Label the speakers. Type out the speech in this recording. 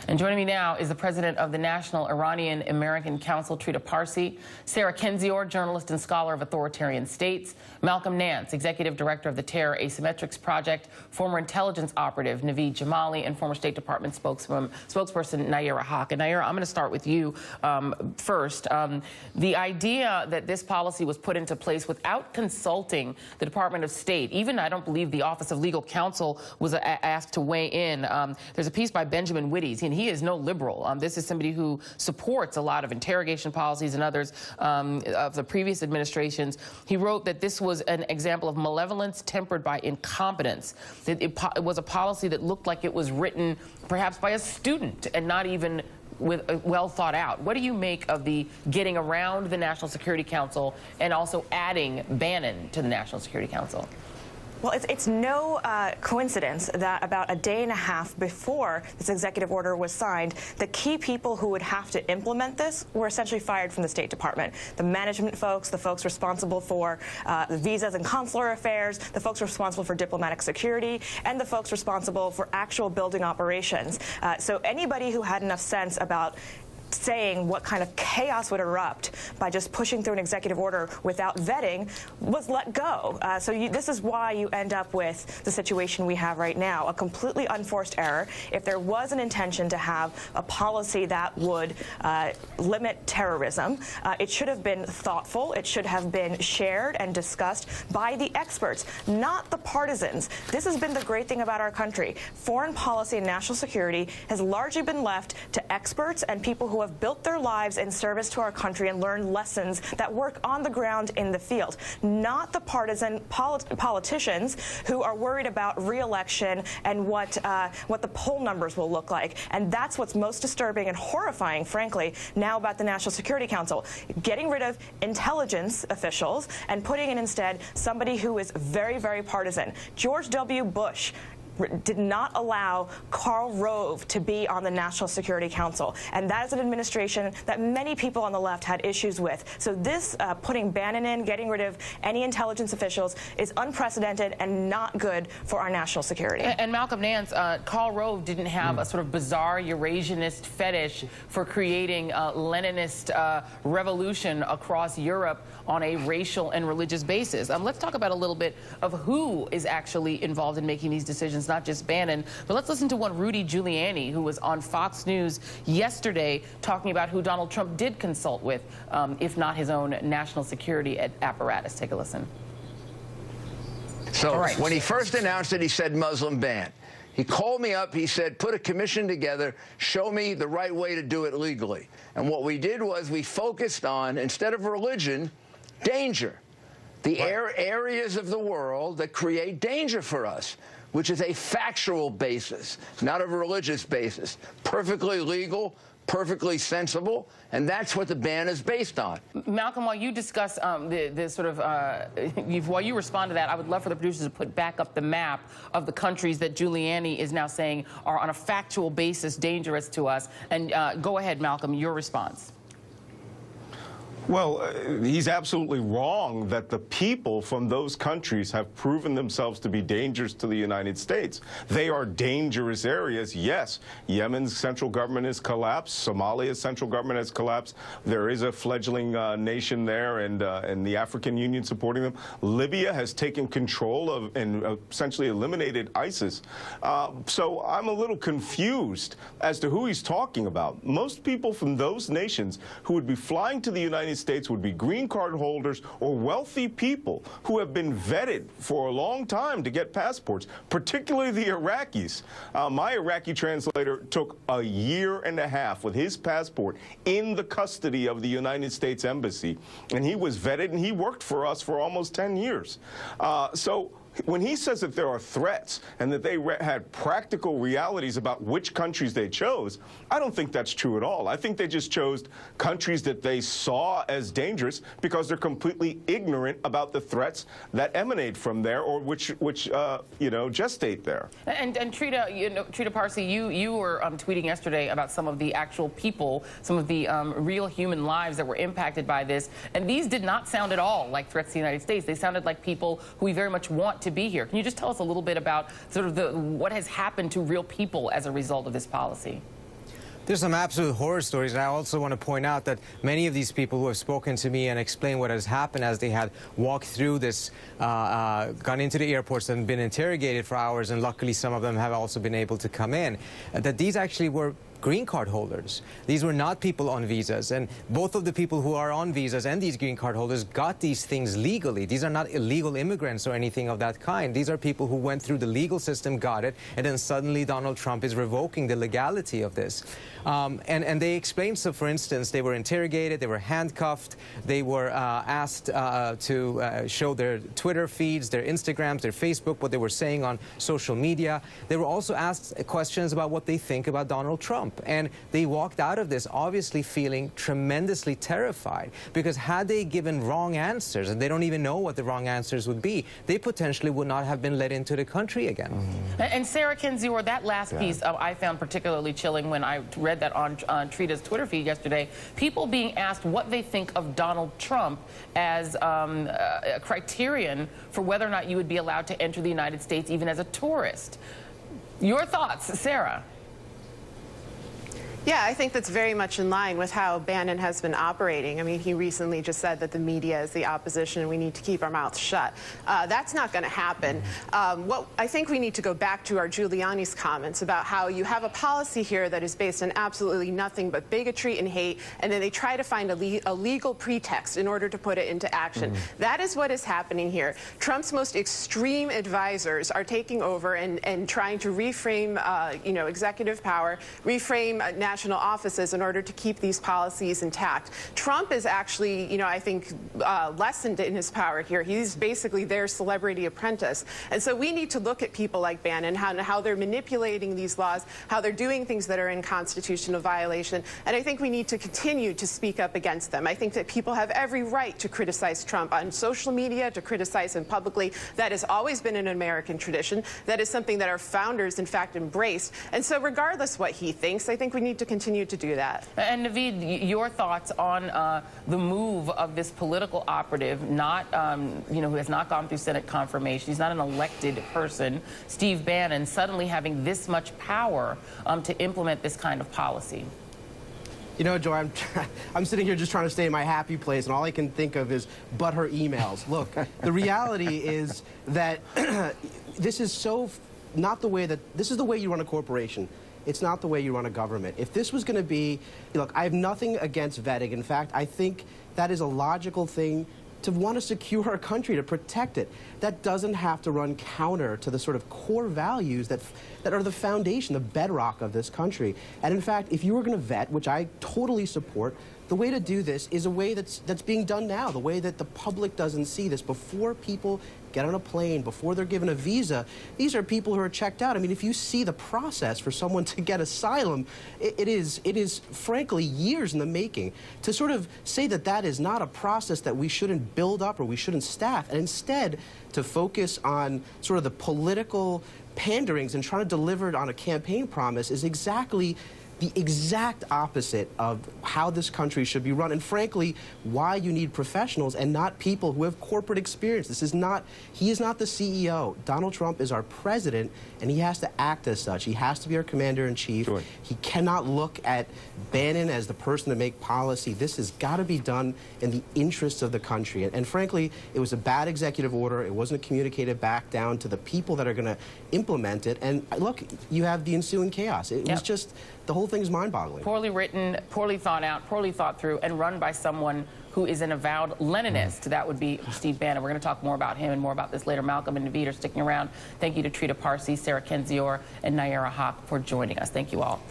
Speaker 1: And joining me now is the president of the National Iranian American Council, Trita Parsi, Sarah Kendzior, journalist and scholar of authoritarian states, Malcolm Nance, executive director of the Terror Asymmetrics Project, former intelligence operative Naveed Jamali, and former State Department spokesperson Nayyera Haq. And Nayyera, I'm going to start with you first. The idea that this policy was put into place without consulting the Department of State, even I don't believe the Office of Legal Counsel was asked to weigh in. There's a piece by Benjamin Wittes, and he is no liberal. This is somebody who supports a lot of interrogation policies and others of the previous administrations. He wrote that this was an example of malevolence tempered by incompetence. It was a policy that looked like it was written perhaps by a student and not even well thought out. What do you make of the getting around the National Security Council and also adding Bannon to the National Security Council?
Speaker 2: Well, it's no coincidence that about a day and a half before this executive order was signed, the key people who would have to implement this were essentially fired from the State Department. The management folks, the folks responsible for the visas and consular affairs, the folks responsible for diplomatic security, and the folks responsible for actual building operations. So anybody who had enough sense about saying what kind of chaos would erupt by just pushing through an executive order without vetting was let go. This is why you end up with the situation we have right now, a completely unforced error. If there was an intention to have a policy that would limit terrorism, it should have been thoughtful. It should have been shared and discussed by the experts, not the partisans. This has been the great thing about our country. Foreign policy and national security has largely been left to experts and people who have built their lives in service to our country and learned lessons that work on the ground in the field, not the partisan politicians who are worried about re-election and what the poll numbers will look like. And that's what's most disturbing and horrifying, frankly, now about the National Security Council. Getting rid of intelligence officials and putting in instead somebody who is very, very partisan. George W. Bush did not allow Karl Rove to be on the National Security Council. And that is an administration that many people on the left had issues with. So this putting Bannon in, getting rid of any intelligence officials is unprecedented and not good for our national security.
Speaker 1: And Malcolm Nance, Karl Rove didn't have a sort of bizarre Eurasianist fetish for creating a Leninist revolution across Europe on a racial and religious basis. Let's talk about a little bit of who is actually involved in making these decisions, not just Bannon, but let's listen to one Rudy Giuliani, who was on Fox News yesterday talking about who Donald Trump did consult with, if not his own national security apparatus. Take a listen.
Speaker 3: So when he first announced it, he said Muslim ban. He called me up, he said, put a commission together, show me the right way to do it legally. And what we did was we focused on, instead of religion, danger. The areas of the world that create danger for us, which is a factual basis, not a religious basis. Perfectly legal, perfectly sensible, and that's what the ban is based on.
Speaker 1: Malcolm, while you discuss while you respond to that, I would love for the producers to put back up the map of the countries that Giuliani is now saying are on a factual basis dangerous to us. And go ahead, Malcolm, your response.
Speaker 4: Well, he's absolutely wrong that the people from those countries have proven themselves to be dangerous to the United States. They are dangerous areas. Yes, Yemen's central government has collapsed. Somalia's central government has collapsed. There is a fledgling nation there, and the African Union supporting them. Libya has taken control of and essentially eliminated ISIS. So I'm a little confused as to who he's talking about. Most people from those nations who would be flying to the United States would be green card holders or wealthy people who have been vetted for a long time to get passports, particularly the Iraqis. My Iraqi translator took a year and a half with his passport in the custody of the United States Embassy, and he was vetted, and he worked for us for almost 10 years. So when he says that there are threats and that they had practical realities about which countries they chose, I don't think that's true at all. I think they just chose countries that they saw as dangerous because they're completely ignorant about the threats that emanate from there or which gestate there.
Speaker 1: And Trita Parsi, you were tweeting yesterday about some of the actual people, some of the real human lives that were impacted by this, and these did not sound at all like threats to the United States. They sounded like people who we very much want to be here. Can you just tell us a little bit about sort of what has happened to real people as a result of this policy?
Speaker 5: There's some absolute horror stories, and I also want to point out that many of these people who have spoken to me and explained what has happened as they had walked through this, gone into the airports and been interrogated for hours, and luckily some of them have also been able to come in, that these actually were green card holders. These were not people on visas, and both of the people who are on visas and these green card holders got these things legally. These are not illegal immigrants or anything of that kind. These are people who went through the legal system, got it, and then suddenly Donald Trump is revoking the legality of this. And they explained, so for instance, they were interrogated, they were handcuffed, they were asked to show their Twitter feeds, their Instagrams, their Facebook, what they were saying on social media. They were also asked questions about what they think about Donald Trump. And they walked out of this obviously feeling tremendously terrified, because had they given wrong answers, and they don't even know what the wrong answers would be, they potentially would not have been let into the country again.
Speaker 1: And Sarah Kendzior, that last piece I found particularly chilling when I read that on Trita's Twitter feed yesterday. People being asked what they think of Donald Trump as a criterion for whether or not you would be allowed to enter the United States even as a tourist. Your thoughts, Sarah?
Speaker 6: Yeah, I think that's very much in line with how Bannon has been operating. I mean, he recently just said that the media is the opposition and we need to keep our mouths shut. That's not going to happen. What I think we need to go back to are Giuliani's comments about how you have a policy here that is based on absolutely nothing but bigotry and hate, and then they try to find a legal pretext in order to put it into action. That is what is happening here. Trump's most extreme advisors are taking over and trying to reframe, executive power, reframe national offices in order to keep these policies intact. Trump is actually, I think, lessened in his power here. He's basically their celebrity apprentice. And so we need to look at people like Bannon, how they're manipulating these laws, how they're doing things that are in constitutional violation. And I think we need to continue to speak up against them. I think that people have every right to criticize Trump on social media, to criticize him publicly. That has always been an American tradition. That is something that our founders, in fact, embraced. And so regardless what he thinks, I think we need to continue to do that.
Speaker 1: And Naveed, your thoughts on the move of this political operative, not, who has not gone through Senate confirmation. He's not an elected person. Steve Bannon suddenly having this much power to implement this kind of policy.
Speaker 7: You know, Joy, I'm sitting here just trying to stay in my happy place, and all I can think of is her emails. Look, the reality is that this is so not the way that this is the way you run a corporation. It's not the way you run a government. If this was going to be, look, I have nothing against vetting. In fact, I think that is a logical thing to want to secure our country, to protect it. That doesn't have to run counter to the sort of core values that are the foundation, the bedrock of this country. And in fact, if you were going to vet, which I totally support, the way to do this is a way that's being done now, the way that the public doesn't see this. Before people get on a plane, before they're given a visa, these are people who are checked out. I mean, if you see the process for someone to get asylum, it is frankly years in the making. To sort of say that that is not a process that we shouldn't build up or we shouldn't staff, and instead to focus on sort of the political panderings and trying to deliver it on a campaign promise is exactly the exact opposite of how this country should be run, and frankly, why you need professionals and not people who have corporate experience. He is not the CEO. Donald Trump is our president, and he has to act as such. He has to be our commander-in-chief.
Speaker 4: Sure.
Speaker 7: He cannot look at Bannon as the person to make policy. This has got to be done in the interests of the country. And frankly, it was a bad executive order. It wasn't communicated back down to the people that are going to implement it. And look, you have the ensuing chaos. It was just, the whole thing is mind-boggling.
Speaker 1: Poorly written, poorly thought out, poorly thought through, and run by someone who is an avowed Leninist. That would be Steve Bannon. We're going to talk more about him and more about this later. Malcolm and Naveed are sticking around. Thank you to Trita Parsi, Sarah Kendzior, and Nayyera Haq for joining us. Thank you all.